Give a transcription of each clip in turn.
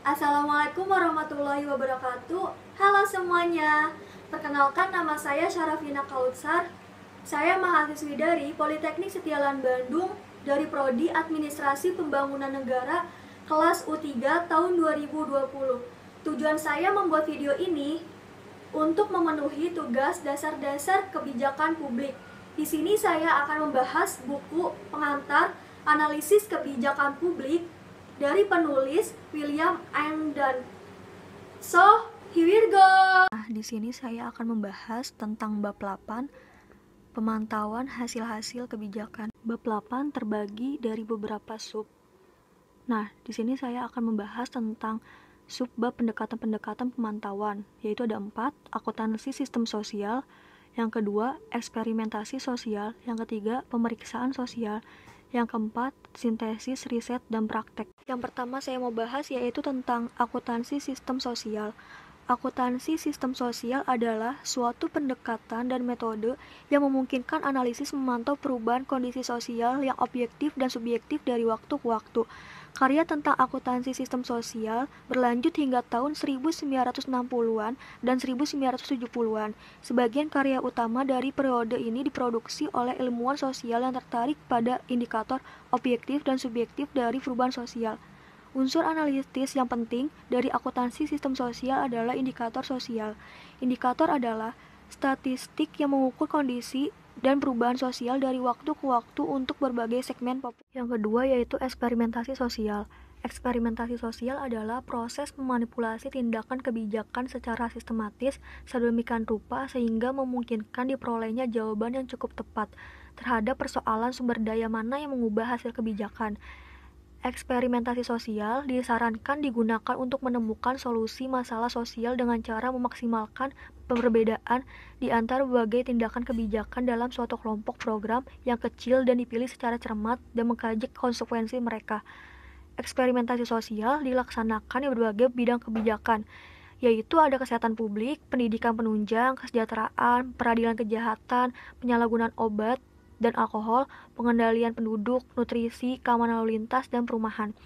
Assalamualaikum warahmatullahi wabarakatuh. Halo semuanya. Perkenalkan, nama saya Syarafina Kautsar. Saya mahasiswi dari Politeknik Setialan Bandung dari Prodi Administrasi Pembangunan Negara kelas U3 tahun 2020. Tujuan saya membuat video ini untuk memenuhi tugas dasar-dasar kebijakan publik. Di sini saya akan membahas buku pengantar analisis kebijakan publik dari penulis William Engdahl. So, here we go. Di sini saya akan membahas tentang bab 8, pemantauan hasil-hasil kebijakan. Bab 8 terbagi dari beberapa sub. Nah, di sini saya akan membahas tentang subbab pendekatan-pendekatan pemantauan, yaitu ada 4, akuntansi sistem sosial, yang kedua, eksperimentasi sosial, yang ketiga, pemeriksaan sosial, yang keempat, sintesis, riset, dan praktek. Yang pertama saya mau bahas yaitu tentang akuntansi sistem sosial. Akuntansi sistem sosial adalah suatu pendekatan dan metode yang memungkinkan analisis memantau perubahan kondisi sosial yang objektif dan subjektif dari waktu ke waktu. Karya tentang akuntansi sistem sosial berlanjut hingga tahun 1960-an dan 1970-an. Sebagian karya utama dari periode ini diproduksi oleh ilmuwan sosial yang tertarik pada indikator objektif dan subjektif dari perubahan sosial. Unsur analitis yang penting dari akuntansi sistem sosial adalah indikator sosial. Indikator adalah statistik yang mengukur kondisi dan perubahan sosial dari waktu ke waktu untuk berbagai segmen populasi. Yang kedua yaitu eksperimentasi sosial. Eksperimentasi sosial adalah proses memanipulasi tindakan kebijakan secara sistematis sedemikian rupa sehingga memungkinkan diperolehnya jawaban yang cukup tepat terhadap persoalan sumber daya mana yang mengubah hasil kebijakan. Eksperimentasi sosial disarankan digunakan untuk menemukan solusi masalah sosial dengan cara memaksimalkan perbedaan di antara berbagai tindakan kebijakan dalam suatu kelompok program yang kecil dan dipilih secara cermat dan mengkaji konsekuensi mereka. Eksperimentasi sosial dilaksanakan di berbagai bidang kebijakan, yaitu ada kesehatan publik, pendidikan penunjang, kesejahteraan, peradilan kejahatan, penyalahgunaan obat dan alkohol, pengendalian penduduk, nutrisi, keamanan lalu lintas, dan perumahan.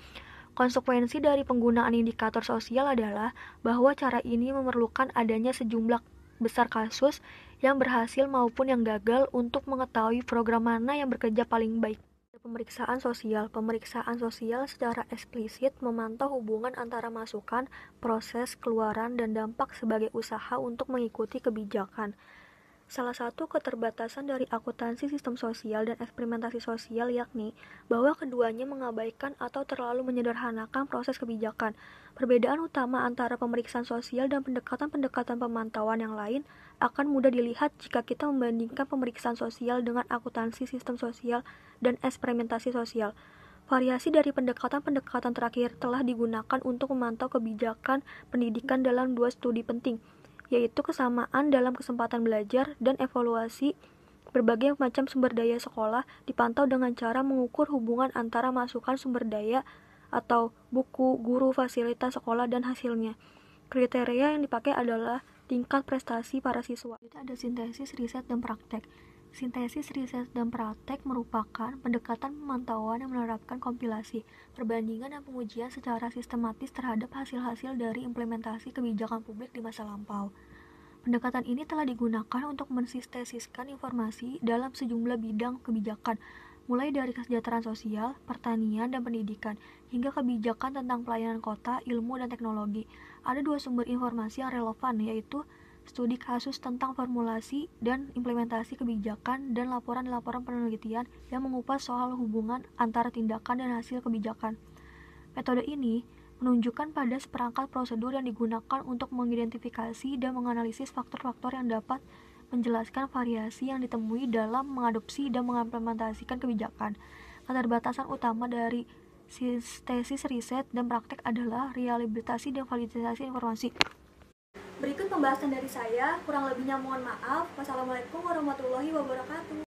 Konsekuensi dari penggunaan indikator sosial adalah bahwa cara ini memerlukan adanya sejumlah besar kasus yang berhasil maupun yang gagal untuk mengetahui program mana yang bekerja paling baik. Pemeriksaan sosial. Pemeriksaan sosial secara eksplisit memantau hubungan antara masukan, proses, keluaran, dan dampak sebagai usaha untuk mengikuti kebijakan. Salah satu keterbatasan dari akuntansi sistem sosial dan eksperimentasi sosial yakni bahwa keduanya mengabaikan atau terlalu menyederhanakan proses kebijakan. Perbedaan utama antara pemeriksaan sosial dan pendekatan-pendekatan pemantauan yang lain akan mudah dilihat jika kita membandingkan pemeriksaan sosial dengan akuntansi sistem sosial dan eksperimentasi sosial. Variasi dari pendekatan-pendekatan terakhir telah digunakan untuk memantau kebijakan pendidikan dalam dua studi penting, yaitu kesamaan dalam kesempatan belajar dan evaluasi. Berbagai macam sumber daya sekolah dipantau dengan cara mengukur hubungan antara masukan sumber daya atau buku, guru, fasilitas sekolah, dan hasilnya. Kriteria yang dipakai adalah tingkat prestasi para siswa. Ada sintesis, riset, dan praktek. Sintesis, riset, dan praktek merupakan pendekatan pemantauan yang menerapkan kompilasi, perbandingan, dan pengujian secara sistematis terhadap hasil-hasil dari implementasi kebijakan publik di masa lampau. Pendekatan ini telah digunakan untuk mensintesiskan informasi dalam sejumlah bidang kebijakan, mulai dari kesejahteraan sosial, pertanian, dan pendidikan, hingga kebijakan tentang pelayanan kota, ilmu, dan teknologi. Ada dua sumber informasi yang relevan, yaitu studi kasus tentang formulasi dan implementasi kebijakan dan laporan-laporan penelitian yang mengupas soal hubungan antara tindakan dan hasil kebijakan. Metode ini menunjukkan pada seperangkat prosedur yang digunakan untuk mengidentifikasi dan menganalisis faktor-faktor yang dapat menjelaskan variasi yang ditemui dalam mengadopsi dan mengimplementasikan kebijakan. Keterbatasan utama dari sintesis, riset, dan praktek adalah reliabilitas dan validasi informasi. Berikut pembahasan dari saya, kurang lebihnya mohon maaf. Wassalamualaikum warahmatullahi wabarakatuh.